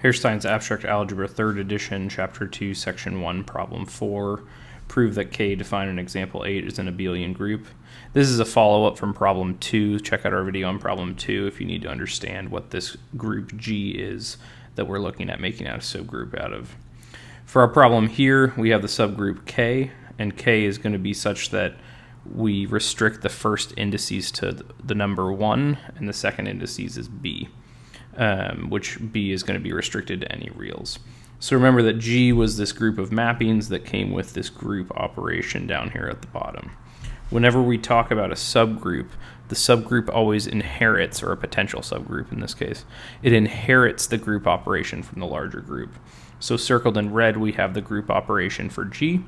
Herstein's Abstract Algebra, 3rd edition, Chapter 2, Section 1, Problem 4. Prove that K, define an example 8, is an abelian group. This is a follow-up from Problem 2. Check out our video on Problem 2 if you need to understand what this group G is that we're looking at making out a subgroup out of. For our problem here, we have the subgroup K, and K is going to be such that we restrict the first indices to the number 1, and the second indices is B. Which B is going to be restricted to any reals. So remember that G was this group of mappings that came with this group operation down here at the bottom. Whenever we talk about a subgroup, the subgroup always inherits, or a potential subgroup in this case, it inherits the group operation from the larger group. So circled in red, we have the group operation for G.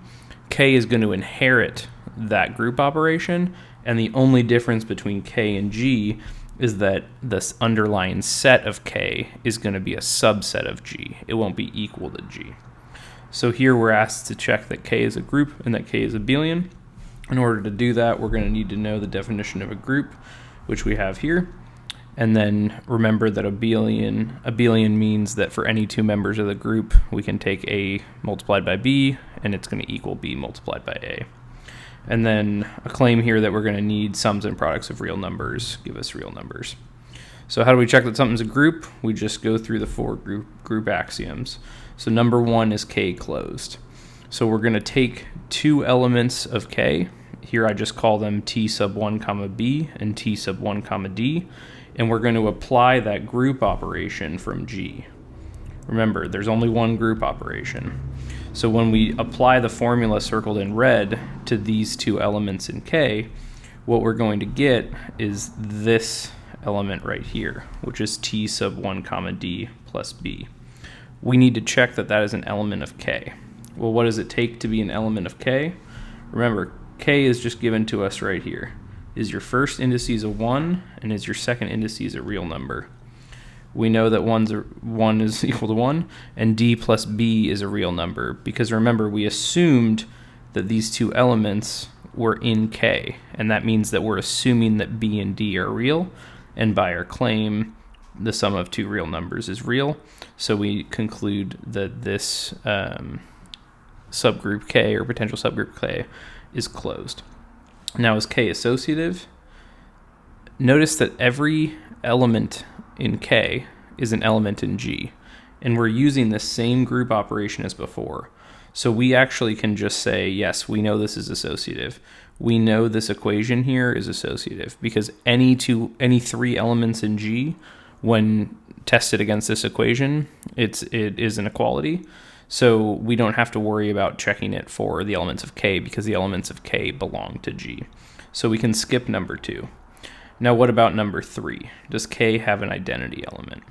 K is going to inherit that group operation, and the only difference between K and G is that this underlying set of K is going to be a subset of G. It won't be equal to G. So here we're asked to check that K is a group and that K is abelian. In order to do that, we're going to need to know the definition of a group, which we have here. And then remember that abelian means that for any two members of the group, we can take A multiplied by B, and it's going to equal B multiplied by A. And then a claim here that we're going to need sums and products of real numbers give us real numbers. So how do we check that something's a group? We just go through the four group axioms. So number 1 is K closed. So we're going to take two elements of K. Here I just call them T sub 1 comma B and T sub 1 comma D. And we're going to apply that group operation from G. Remember, there's only one group operation. So when we apply the formula circled in red to these two elements in K, what we're going to get is this element right here, which is T sub 1 comma D plus B. We need to check that that is an element of K. Well, what does it take to be an element of K? Remember, K is just given to us right here. Is your first indices a 1, and is your second indices a real number? We know that 1 is equal to 1, and D plus B is a real number, because remember, we assumed that these two elements were in K, and that means that we're assuming that B and D are real, and by our claim, the sum of two real numbers is real, so we conclude that this subgroup K, or potential subgroup K, is closed. Now, is K associative? Notice that every element in K is an element in G, and we're using the same group operation as before. So we actually can just say, yes, we know this is associative. We know this equation here is associative because any three elements in G, when tested against this equation, it is an equality. So we don't have to worry about checking it for the elements of K because the elements of K belong to G. So we can skip number 2. Now what about number 3? Does K have an identity element?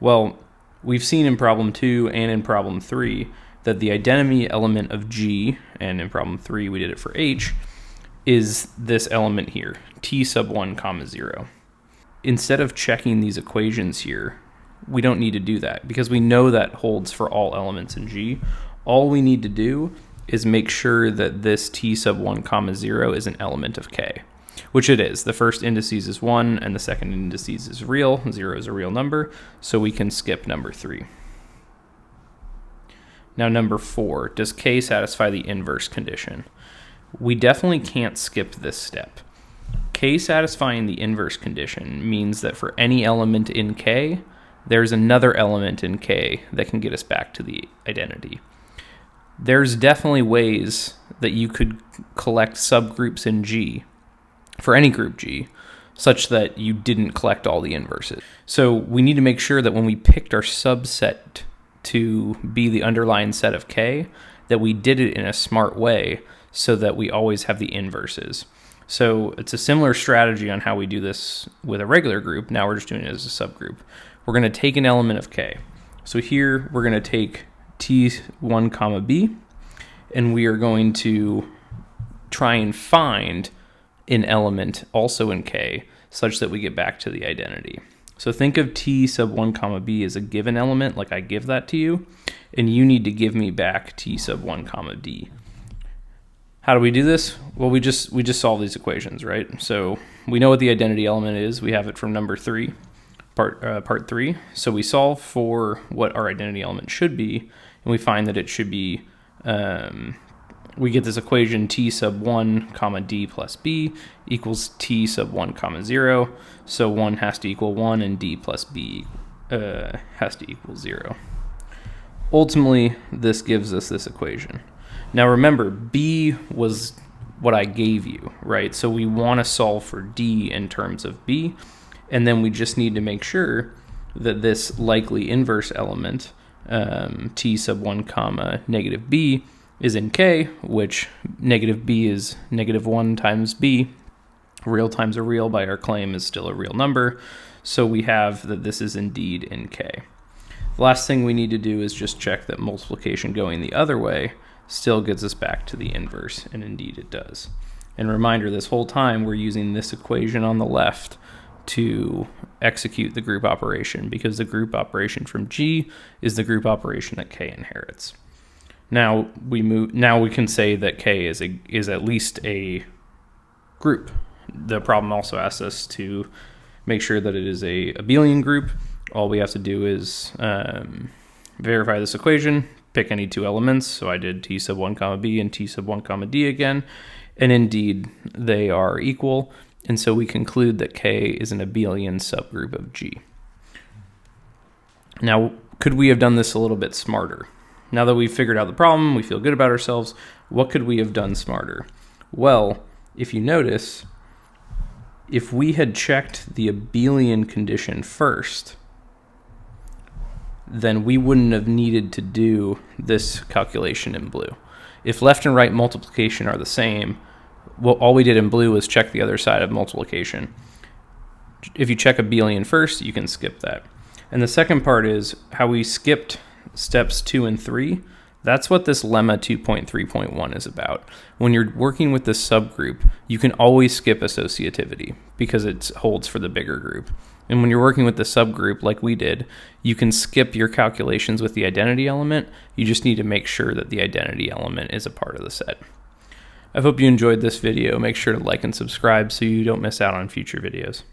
Well, we've seen in problem 2 and in problem 3 that the identity element of G, and in problem 3 we did it for H, is this element here, T sub 1 comma 0. Instead of checking these equations here, we don't need to do that because we know that holds for all elements in G. All we need to do is make sure that this T sub 1 comma 0 is an element of K, which it is. The first indices is 1 and the second indices is real. 0 is a real number, so we can skip number 3. Now number 4, does K satisfy the inverse condition? We definitely can't skip this step. K satisfying the inverse condition means that for any element in K, there's another element in K that can get us back to the identity. There's definitely ways that you could collect subgroups in G for any group G such that you didn't collect all the inverses. So we need to make sure that when we picked our subset to be the underlying set of K, that we did it in a smart way so that we always have the inverses. So it's a similar strategy on how we do this with a regular group. Now we're just doing it as a subgroup. We're going to take an element of K. So here we're going to take T1 comma B, and we are going to try and find an element also in K such that we get back to the identity. So think of T sub 1 comma B as a given element, like I give that to you, and you need to give me back T sub 1 comma D. How do we do this? Well, we just solve these equations, right? So we know what the identity element is. We have it from number 3. part 3. So we solve for what our identity element should be, and we find that it should be, we get this equation t sub 1 comma d plus b equals t sub 1 comma 0. So 1 has to equal 1 and d plus b has to equal 0. Ultimately, this gives us this equation. Now remember, b was what I gave you, right? So we want to solve for d in terms of b, and then we just need to make sure that this likely inverse element, t sub 1 comma negative b, is in k, which negative b is negative 1 times b. Real times a real by our claim is still a real number. So we have that this is indeed in k. The last thing we need to do is just check that multiplication going the other way still gets us back to the inverse, and indeed it does. And reminder, this whole time we're using this equation on the left to execute the group operation, because the group operation from G is the group operation that K inherits. Now we can say that K is at least a group. The problem also asks us to make sure that it is a abelian group. All we have to do is verify this equation, pick any two elements. So I did t sub 1 comma b and t sub 1 comma d again, and indeed they are equal. And so we conclude that K is an abelian subgroup of G. Now, could we have done this a little bit smarter? Now that we've figured out the problem, we feel good about ourselves, what could we have done smarter? Well, if you notice, if we had checked the abelian condition first, then we wouldn't have needed to do this calculation in blue. If left and right multiplication are the same, well, all we did in blue was check the other side of multiplication. If you check abelian first, you can skip that. And the second part is how we skipped steps 2 and 3. That's what this lemma 2.3.1 is about. When you're working with this subgroup, you can always skip associativity because it holds for the bigger group. And when you're working with the subgroup like we did, you can skip your calculations with the identity element. You just need to make sure that the identity element is a part of the set. I hope you enjoyed this video. Make sure to like and subscribe so you don't miss out on future videos.